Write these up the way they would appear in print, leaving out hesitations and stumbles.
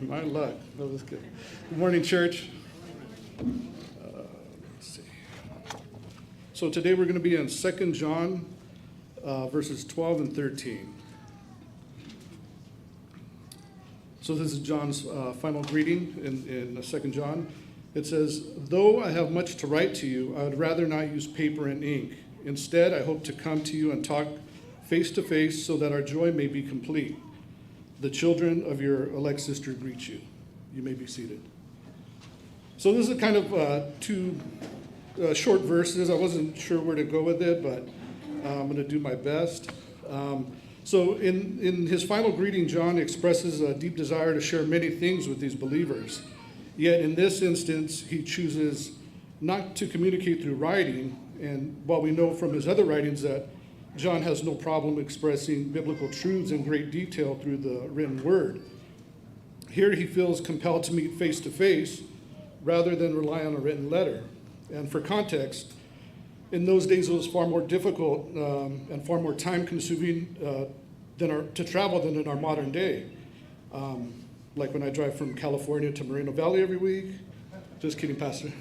My luck. That was good. Good morning, church. Let's see. So today we're going to be in 2 John, verses 12 and 13. So this is John's final greeting in 2 John. It says, "Though I have much to write to you, I would rather not use paper and ink. Instead, I hope to come to you and talk face to face so that our joy may be complete. The children of your elect sister greet you." You may be seated. So this is kind of two short verses. I wasn't sure where to go with it, but I'm going to do my best. So in his final greeting, John expresses a deep desire to share many things with these believers. Yet in this instance, he chooses not to communicate through writing. And while we know from his other writings that John has no problem expressing biblical truths in great detail through the written word, here he feels compelled to meet face to face rather than rely on a written letter. And for context, in those days it was far more difficult and far more time consuming to travel than in our modern day. Like when I drive from California to Moreno Valley every week. Just kidding, Pastor.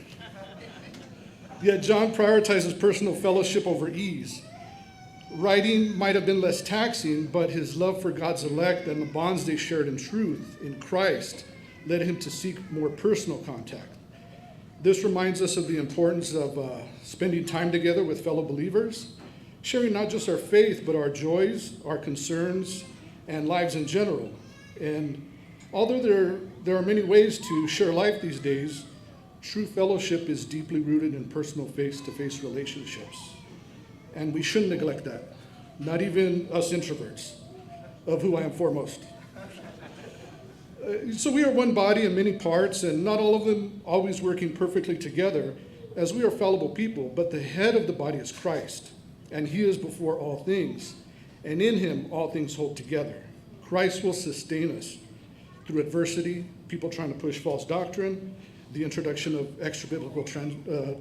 Yet John prioritizes personal fellowship over ease. Writing might have been less taxing, but his love for God's elect and the bonds they shared in truth in Christ led him to seek more personal contact. This reminds us of the importance of spending time together with fellow believers, sharing not just our faith, but our joys, our concerns, and lives in general. And although there are many ways to share life these days, true fellowship is deeply rooted in personal face-to-face relationships. And we shouldn't neglect that, not even us introverts, of who I am foremost. So we are one body in many parts, and not all of them always working perfectly together, as we are fallible people, but the head of the body is Christ, and he is before all things, and in him all things hold together. Christ will sustain us through adversity, people trying to push false doctrine, the introduction of extra-biblical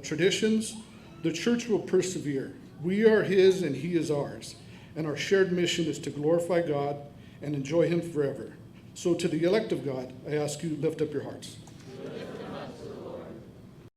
traditions. The church will persevere. We are his and he is ours, and our shared mission is to glorify God and enjoy him forever. So to the elect of God, I ask you, lift up your hearts.